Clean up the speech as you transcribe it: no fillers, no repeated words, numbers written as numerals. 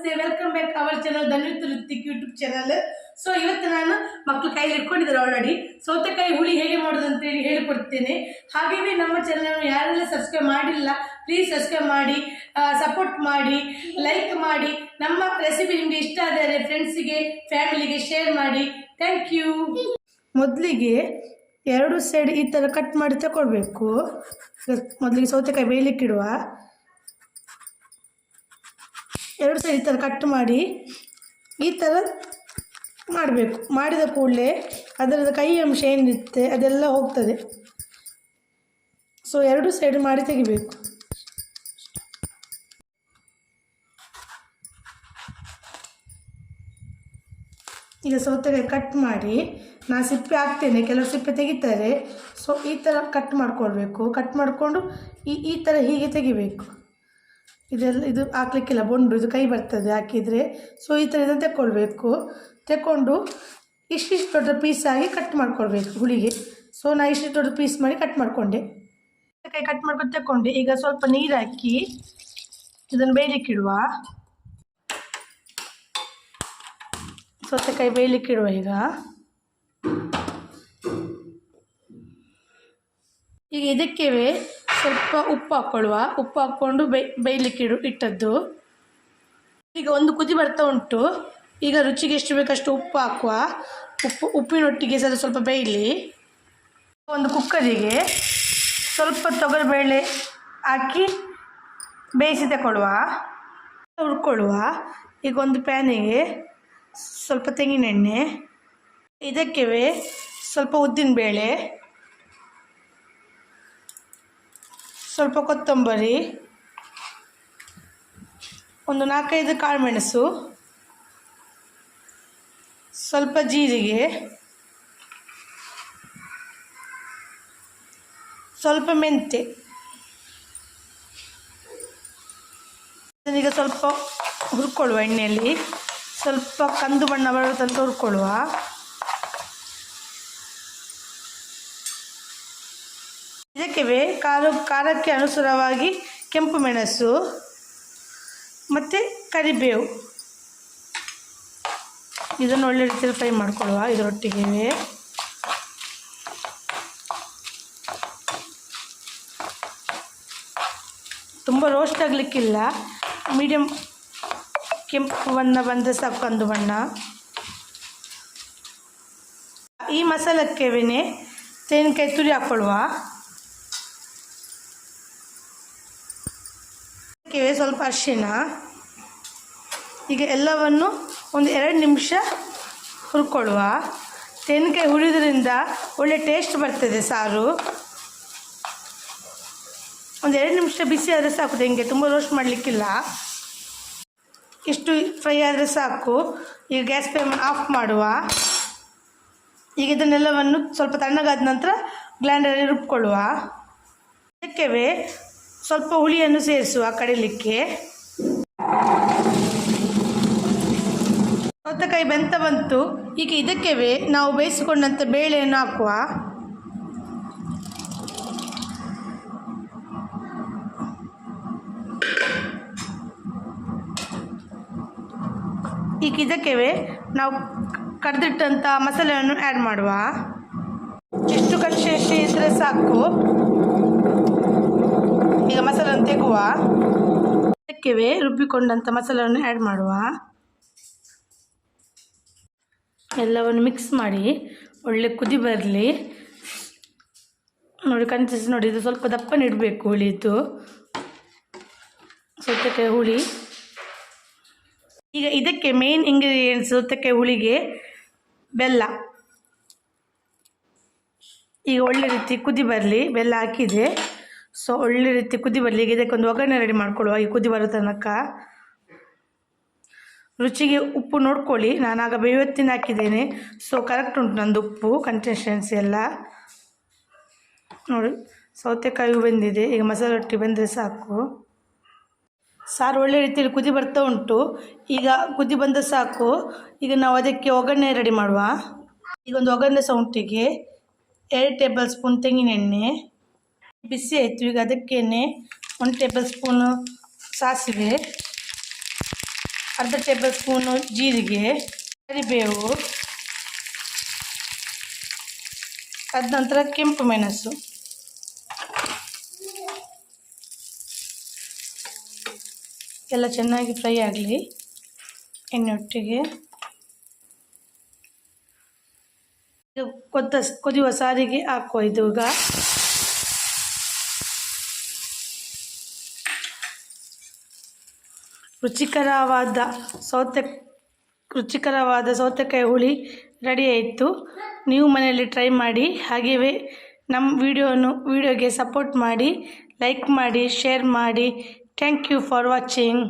ನಮಸ್ತೆ, welcome back our channel Dhanvith Hrithik YouTube channel. So ಇವತ್ತು ನಾನು ಮಕ್ಕಳು ಕೈಲಿ ಇಟ್ಕೊಂಡಿದ್ದಾರೆ ಆಲ್ರೆಡಿ ಸೌತೆಕಾಯಿ ಹುಳಿ ಹೇಗೆ ಮಾಡೋದು ಅಂತೇಳಿ ಹೇಳಿಕೊಡ್ತೇನೆ. ಹಾಗೆಯೇ ನಮ್ಮ ಚಾನಲ್ ಯಾರೆಲ್ಲ ಸಬ್ಸ್ಕ್ರೈಬ್ ಮಾಡಿಲ್ಲ ಪ್ಲೀಸ್ ಸಬ್ಸ್ಕ್ರೈಬ್ ಮಾಡಿ, ಸಪೋರ್ಟ್ ಮಾಡಿ, ಲೈಕ್ ಮಾಡಿ. ನಮ್ಮ ರೆಸಿಪಿ ನಿಮಗೆ ಇಷ್ಟ ಆದರೆ ಫ್ರೆಂಡ್ಸಿಗೆ ಫ್ಯಾಮಿಲಿಗೆ ಶೇರ್ ಮಾಡಿ. Thank you. ಮೊದಲಿಗೆ ಎರಡು ಸೈಡ್ ಈ ಥರ ಕಟ್ ಮಾಡಿ ತಗೊಳ್ಬೇಕು. ಮೊದಲಿಗೆ ಸೌತೆಕಾಯಿ ಬೇಯಲಿಕ್ಕಿಡುವ. ಎರಡು ಸೈಡ್ ಈ ಥರ ಕಟ್ ಮಾಡಿ ಈ ಥರ ಮಾಡಬೇಕು. ಮಾಡಿದ ಕೂಡಲೇ ಅದರದ ಕೈ ಅಂಶ ಏನಿರುತ್ತೆ ಅದೆಲ್ಲ ಹೋಗ್ತದೆ. ಸೊ ಎರಡು ಸೈಡ್ ಮಾಡಿ ತೆಗಿಬೇಕು. ಈಗ ಸೌತೆಕಾಯಿ ಕಟ್ ಮಾಡಿ ನಾನು ಸಿಪ್ಪೆ ಹಾಕ್ತೇನೆ, ಕೆಲವು ಸಿಪ್ಪೆ ತೆಗಿತಾರೆ. ಸೊ ಈ ಥರ ಕಟ್ ಮಾಡ್ಕೊಳ್ಬೇಕು. ಕಟ್ ಮಾಡಿಕೊಂಡು ಈ ಥರ ಹೀಗೆ ತೆಗಿಬೇಕು. ಇದು ಹಾಕ್ಲಿಕ್ಕಿಲ್ಲ, ಬೊಂಡು ಇದು ಕೈ ಬರ್ತದೆ ಹಾಕಿದರೆ. ಸೊ ಈ ಥರ ಇದನ್ನು ತೆಕ್ಕೊಳ್ಬೇಕು. ತೆಕ್ಕೊಂಡು ಇಷ್ಟಿಷ್ಟು ದೊಡ್ಡ ಪೀಸಾಗಿ ಕಟ್ ಮಾಡ್ಕೊಳ್ಬೇಕು ಹುಳಿಗೆ. ಸೊ ನಾನು ಇಷ್ಟು ದೊಡ್ಡ ಪೀಸ್ ಮಾಡಿ ಕಟ್ ಮಾಡಿಕೊಂಡೆ. ಕೈ ಕಟ್ ಮಾಡ್ಕೊಂಡು ತೆಕ್ಕೊಂಡೆ. ಈಗ ಸ್ವಲ್ಪ ನೀರು ಹಾಕಿ ಇದನ್ನು ಬೇಯಲಿಕ್ಕಿಡುವ. ಸೌತೆಕಾಯಿ ಬೇಯಲಿಕ್ಕಿಡುವ. ಈಗ ಇದಕ್ಕೆ ಸ್ವಲ್ಪ ಉಪ್ಪು ಹಾಕ್ಕೊಳ್ಳುವ. ಉಪ್ಪು ಹಾಕ್ಕೊಂಡು ಬೇಯಲಿಕ್ಕಿಡು ಇಟ್ಟದ್ದು. ಈಗ ಒಂದು ಕುದಿ ಬರ್ತಾ ಉಂಟು. ಈಗ ರುಚಿಗೆ ಎಷ್ಟು ಬೇಕಷ್ಟು ಉಪ್ಪು ಹಾಕುವ. ಉಪ್ಪಿನೊಟ್ಟಿಗೆ ಸ್ವಲ್ಪ ಬೇಯಲಿ. ಒಂದು ಕುಕ್ಕರಿಗೆ ಸ್ವಲ್ಪ ತೊಗರಿಬೇಳೆ ಹಾಕಿ ಬೇಯಿಸಿ ತಗೊಳ್ಳುವ, ಹುರ್ಕೊಳ್ಳುವ. ಈಗ ಒಂದು ಪ್ಯಾನಿಗೆ ಸ್ವಲ್ಪ ತೆಂಗಿನೆಣ್ಣೆ, ಇದಕ್ಕೆ ಸ್ವಲ್ಪ ಉದ್ದಿನಬೇಳೆ, ಸ್ವಲ್ಪ ಕೊತ್ತಂಬರಿ, ಒಂದು 4-5 ಕಾಳುಮೆಣಸು, ಸ್ವಲ್ಪ ಜೀರಿಗೆ, ಸ್ವಲ್ಪ ಮೆಂತೆ. ಈಗ ಸ್ವಲ್ಪ ಹುರ್ಕೊಳ್ಳುವ ಎಣ್ಣೆಯಲ್ಲಿ. ಸ್ವಲ್ಪ ಕಂದು ಬಣ್ಣ ಬರೋ ತನಕ ಹುರ್ಕೊಳ್ಳುವ. ಇದಕ್ಕೆ ಖಾರಕ್ಕೆ ಅನುಸಾರವಾಗಿ ಕೆಂಪು ಮೆಣಸು ಮತ್ತು ಕರಿಬೇವು ಇದನ್ನು ಒಳ್ಳೆ ರೀತಿಯಲ್ಲಿ ಫ್ರೈ ಮಾಡ್ಕೊಳ್ಳುವ. ಇದರೊಟ್ಟಿಗೆ ತುಂಬ ರೋಸ್ಟ್ ಆಗಲಿಕ್ಕಿಲ್ಲ, ಮೀಡಿಯಮ್ ಕೆಂಪು ಬಣ್ಣ ಬಂದರೆ ಸಾಕು, ಕಂದು ಬಣ್ಣ. ಈ ಮಸಾಲಕ್ಕೆ ತೆಂಗಿನಕಾಯಿ ತುರಿ ಹಾಕ್ಕೊಳ್ಳುವ. ಸ್ವಲ್ಪ ಅರಿಶಿನ. ಈಗ ಎಲ್ಲವನ್ನು ಒಂದು 2 ನಿಮಿಷ ಹುರ್ಕೊಳ್ಳುವ. ತೆಂಗಿನಕಾಯಿ ಹುರಿಯೋದ್ರಿಂದ ಒಳ್ಳೆ ಟೇಸ್ಟ್ ಬರ್ತದೆ ಸಾರು. ಒಂದು 2 ನಿಮಿಷ ಬಿಸಿ ಆದರೆ ಸಾಕು. ತೆಂಗಿನಕಾಯಿ ತುಂಬ ರೋಸ್ಟ್ ಮಾಡಲಿಕ್ಕಿಲ್ಲ, ಇಷ್ಟು ಫ್ರೈ ಆದರೆ ಸಾಕು. ಈಗ ಗ್ಯಾಸ್ ಫ್ಲೇಮ್ ಆಫ್ ಮಾಡುವ. ಈಗ ಇದನ್ನೆಲ್ಲವನ್ನು ಸ್ವಲ್ಪ ತಣ್ಣಗಾದ ನಂತರ ಗ್ರೈಂಡರಲ್ಲಿ ರುಬ್ಕೊಳ್ಳುವ. ಇದಕ್ಕೆ ಸ್ವಲ್ಪ ಹುಳಿಯನ್ನು ಸೇರಿಸುವ ಕಡಿಲಿಕ್ಕೆ. ಸೌತೆಕಾಯಿ ಬೆಂತ ಬಂತು. ಈಗ ಇದಕ್ಕೆ ನಾವು ಬೇಯಿಸಿಕೊಂಡಂಥ ಬೇಳೆಯನ್ನು ಹಾಕುವ. ಈಗ ಇದಕ್ಕೆ ನಾವು ಕಡ್ದಿಟ್ಟಂಥ ಮಸಾಲೆಯನ್ನು ಆ್ಯಡ್ ಮಾಡುವ. ಎಷ್ಟು ಕನ್ಸಿಸ್ಟೆನ್ಸಿ ಇದ್ದರೆ ಸಾಕು. ಈಗ ಮಸಾಲೆಯನ್ನು ತೆಗುವ. ಇದಕ್ಕೆ ರುಬ್ಬಿಕೊಂಡಂಥ ಮಸಾಲೆಯನ್ನು ಆ್ಯಡ್ ಮಾಡುವ. ಎಲ್ಲವನ್ನು ಮಿಕ್ಸ್ ಮಾಡಿ ಒಳ್ಳೆ ಕುದಿ ಬರಲಿ. ನೋಡಿ ಕನ್ಸಿಸ್ಟೆನ್ಸಿ ನೋಡಿ, ಇದು ಸ್ವಲ್ಪ ದಪ್ಪನೇ ಇಡಬೇಕು ಹುಳಿದು ಸೌತೆಕಾಯಿ ಹುಳಿ. ಈಗ ಇದಕ್ಕೆ ಮೇನ್ ಇಂಗ್ರೀಡಿಯೆಂಟ್ಸ್ ಸೌತೆಕಾಯಿ ಹುಳಿಗೆ ಬೆಲ್ಲ. ಈಗ ಒಳ್ಳೆ ರೀತಿ ಕುದಿ ಬರಲಿ. ಬೆಲ್ಲ ಹಾಕಿದೆ. ಸೊ ಒಳ್ಳೆ ರೀತಿ ಕುದಿ ಬರಲಿ. ಈಗ ಇದಕ್ಕೊಂದು ಒಗ್ಗರಣೆ ರೆಡಿ ಮಾಡ್ಕೊಳ್ಳುವ. ಈ ಕುದಿ ಬರೋ ತನಕ ರುಚಿಗೆ ಉಪ್ಪು ನೋಡ್ಕೊಳ್ಳಿ. ನಾನು ಆಗ ಬೇವತ್ತಿನ ಹಾಕಿದ್ದೇನೆ. ಸೊ ಕರೆಕ್ಟ್ ಉಂಟು ನಂದು ಉಪ್ಪು ಕನ್ಸಿಸ್ಟೆನ್ಸಿ ಎಲ್ಲ. ನೋಡಿ ಸೌತೆಕಾಯಿ ಬೆಂದಿದೆ. ಈಗ ಮಸಾಲೆ ರೊಟ್ಟಿ ಬೆಂದರೆ ಸಾಕು. ಸಾರು ಒಳ್ಳೆ ರೀತಿಯಲ್ಲಿ ಕುದಿ ಬರ್ತಾ ಉಂಟು. ಈಗ ಕುದಿ ಬಂದ ಸಾಕು. ಈಗ ನಾವು ಅದಕ್ಕೆ ಒಗ್ಗರಣೆ ರೆಡಿ ಮಾಡುವ. ಈಗ ಒಂದು ಒಗ್ಗರಣೆ ಸೌಂಟಿಗೆ 2 ಟೇಬಲ್ ಸ್ಪೂನ್ ತೆಂಗಿನೆಣ್ಣೆ ಬಿಸಿ ಆಯಿತು. ಈಗ ಅದಕ್ಕೇ 1 ಟೇಬಲ್ ಸ್ಪೂನು ಸಾಸಿವೆ, ಅರ್ಧ ಟೇಬಲ್ ಸ್ಪೂನು ಜೀರಿಗೆ, ಕರಿಬೇವು, ಅದ ನಂತರ ಕೆಂಪು ಮೆಣಸು, ಎಲ್ಲ ಚೆನ್ನಾಗಿ ಫ್ರೈ ಆಗಲಿ ಎಣ್ಣೆಯೊಟ್ಟಿಗೆ. ಕುದಿಯುವ ಸಾರಿಗೆ ಹಾಕೋ ಇದು ಈಗ. ರುಚಿಕರವಾದ ಸೌತೆಕಾಯಿ ಹುಳಿ ರೆಡಿ ಆಯಿತು. ನೀವು ಮನೆಯಲ್ಲಿ ಟ್ರೈ ಮಾಡಿ. ಹಾಗೆಯೇ ನಮ್ಮ ವಿಡಿಯೋಗೆ ಸಪೋರ್ಟ್ ಮಾಡಿ, ಲೈಕ್ ಮಾಡಿ, ಶೇರ್ ಮಾಡಿ. Thank you for watching.